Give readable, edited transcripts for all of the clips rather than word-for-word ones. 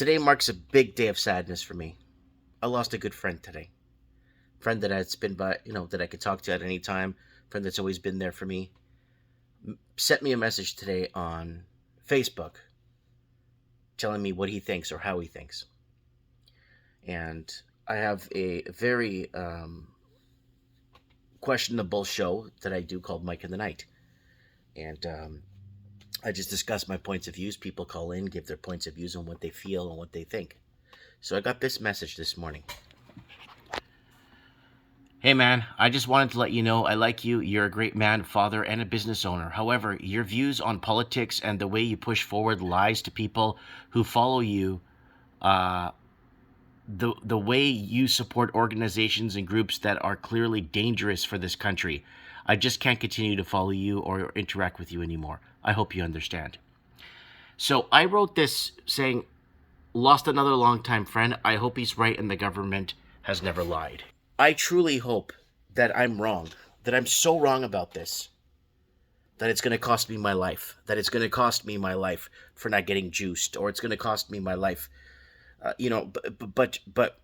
Today marks a big day of sadness for me. I lost a good friend today. Friend that has been by, that I could talk to at any time. Friend that's always been there for me. Sent me a message today on Facebook telling me what he thinks or how he thinks. And I have a very questionable show that I do called Mike in the Night. And I just discuss my points of views. People call in, give their points of views on what they feel and what they think. So I got this message this morning. Hey man, I just wanted to let you know I like you. You're a great man, father, and a business owner. However, your views on politics and the way you push forward lies to people who follow you, the way you support organizations and groups that are clearly dangerous for this country. I just can't continue to follow you or interact with you anymore. I hope you understand. So I wrote this saying, lost another longtime friend. I hope he's right and the government has never lied. I truly hope that I'm wrong, that I'm so wrong about this, that it's going to cost me my life, that it's going to cost me my life for not getting juiced, or it's going to cost me my life, but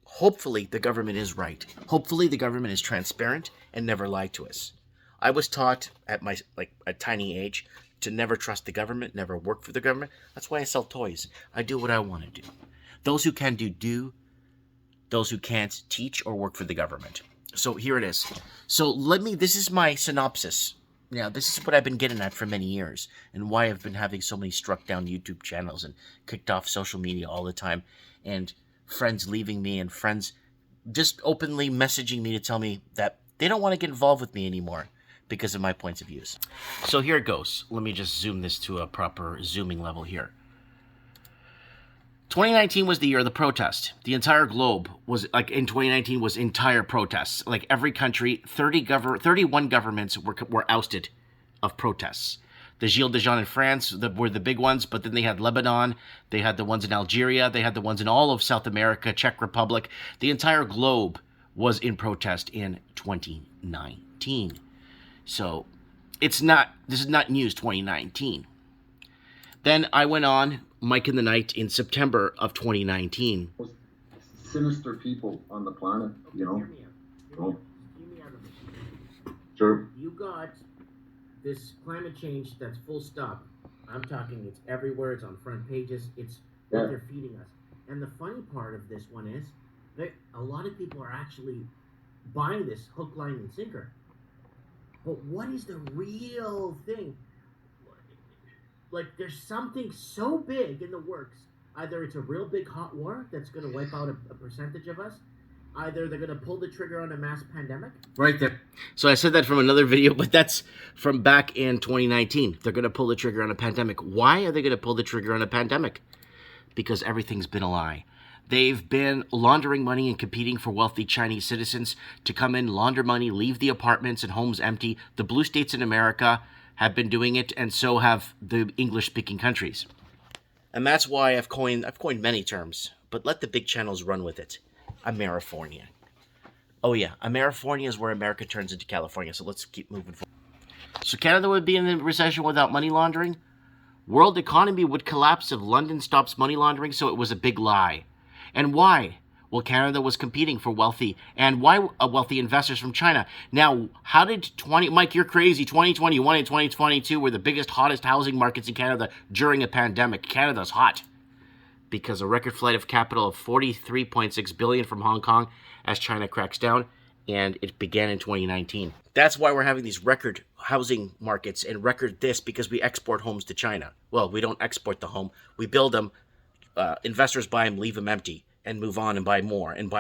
hopefully the government is right. Hopefully the government is transparent and never lied to us. I was taught at a tiny age to never trust the government, never work for the government. That's why I sell toys. I do what I want to do. Those who can do. Those who can't teach or work for the government. So here it is. So this is my synopsis. Now, this is what I've been getting at for many years and why I've been having so many struck down YouTube channels and kicked off social media all the time, and friends leaving me and friends just openly messaging me to tell me that they don't want to get involved with me anymore because of my points of views. So here it goes. Let me just zoom this to a proper zooming level here. 2019 was the year of the protest. The entire globe was, in 2019, was entire protests. Like every country, 31 governments were ousted of protests. The Gilets jaunes in France were the big ones, but then they had Lebanon, they had the ones in Algeria, they had the ones in all of South America, Czech Republic. The entire globe was in protest in 2019. So this is not news 2019. Then I went on Mike in the Night in September of 2019. Most sinister people on the planet, you know. Hear me out. Hear me out of this. Sure. You got this climate change that's full stop. I'm talking, it's everywhere. It's on front pages. It's what they're feeding us. And the funny part of this one is that a lot of people are actually buying this hook, line, and sinker. But what is the real thing? Like, there's something so big in the works. Either it's a real big hot war that's going to wipe out a percentage of us. Either they're going to pull the trigger on a mass pandemic. Right there. So I said that from another video, but that's from back in 2019. They're going to pull the trigger on a pandemic. Why are they going to pull the trigger on a pandemic? Because everything's been a lie. They've been laundering money and competing for wealthy Chinese citizens to come in, launder money, leave the apartments and homes empty. The blue states in America have been doing it, and so have the English-speaking countries. And that's why I've coined many terms, but let the big channels run with it. Amerifornia. Oh yeah, Amerifornia is where America turns into California, so let's keep moving forward. So Canada would be in a recession without money laundering? World economy would collapse if London stops money laundering, so it was a big lie. And why? Well, Canada was competing for wealthy investors from China. Now, how did Mike, you're crazy. 2021 and 2022 were the biggest, hottest housing markets in Canada during a pandemic. Canada's hot because a record flight of capital of $43.6 billion from Hong Kong as China cracks down, and it began in 2019. That's why we're having these record housing markets and record this, because we export homes to China. Well, we don't export the home. We build them. Investors buy them, leave them empty, and move on and buy more and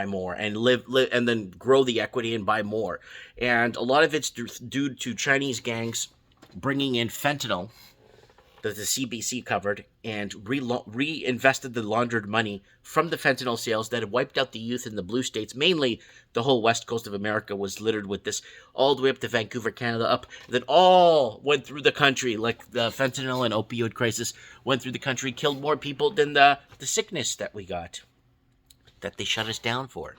live and then grow the equity and buy more. And a lot of it's due to Chinese gangs bringing in fentanyl that the CBC covered and reinvested the laundered money from the fentanyl sales that had wiped out the youth in the blue states. Mainly the whole west coast of America was littered with this, all the way up to Vancouver, Canada, up. That all went through the country, like the fentanyl and opioid crisis went through the country, killed more people than the sickness that we got, that they shut us down for.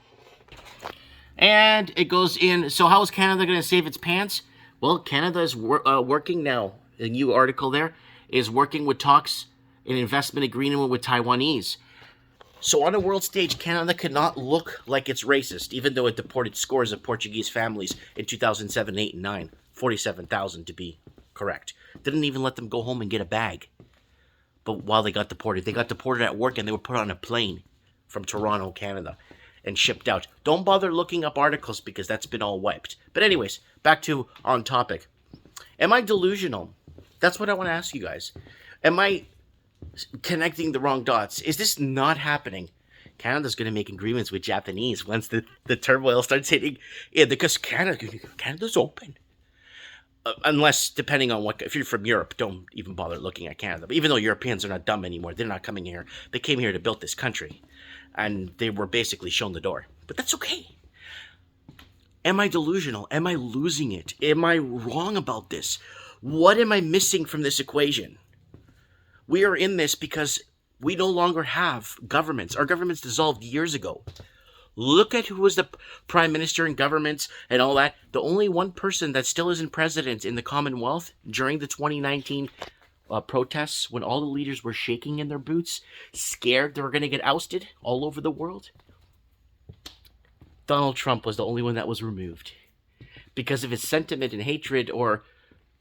And it goes in, so how is Canada going to save its pants? Well, Canada is working now. A new article there is working with talks an investment agreement with Taiwanese. So on a world stage, Canada could not look like it's racist, even though it deported scores of Portuguese families in 2007, 8, and 9. 47,000 to be correct. Didn't even let them go home and get a bag. But while they got deported at work, and they were put on a plane from Toronto, Canada, and shipped out. Don't bother looking up articles because that's been all wiped. But anyways, back to on topic. Am I delusional? That's what I want to ask you guys. Am I connecting the wrong dots? Is this not happening? Canada's going to make agreements with Japanese once the turmoil starts hitting. Yeah, because Canada's open. Unless, depending on what, if you're from Europe, don't even bother looking at Canada. But even though Europeans are not dumb anymore, they're not coming here. They came here to build this country. And they were basically shown the door. But that's okay. Am I delusional? Am I losing it? Am I wrong about this? What am I missing from this equation? We are in this because we no longer have governments. Our governments dissolved years ago. Look at who was the prime minister and governments and all that. The only one person that still isn't president in the Commonwealth during the 2019 protests, when all the leaders were shaking in their boots, scared they were going to get ousted all over the world, Donald Trump was the only one that was removed because of his sentiment and hatred, or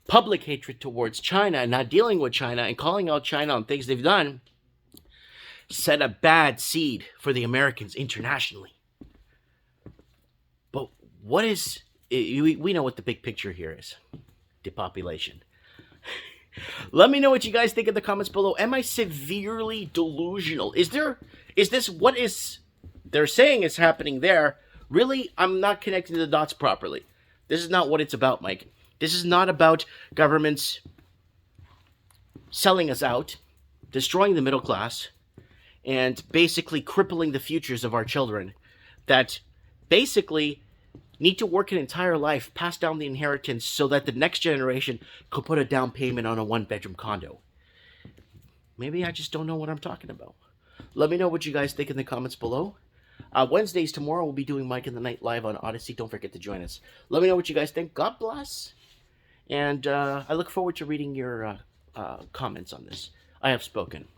public hatred towards China, and not dealing with China and calling out China on things they've done. Set a bad seed for the Americans internationally. But what is, we know what the big picture here is. Depopulation. Let me know what you guys think in the comments below. Am I severely delusional? Is this what is they're saying is happening there? Really, I'm not connecting the dots properly. This is not what it's about, Mike. This is not about governments selling us out, destroying the middle class, and basically crippling the futures of our children that basically need to work an entire life, pass down the inheritance so that the next generation could put a down payment on a one-bedroom condo. Maybe I just don't know what I'm talking about. Let me know what you guys think in the comments below. Wednesdays tomorrow, we'll be doing Mike in the Night live on Odyssey. Don't forget to join us. Let me know what you guys think. God bless. And I look forward to reading your comments on this. I have spoken.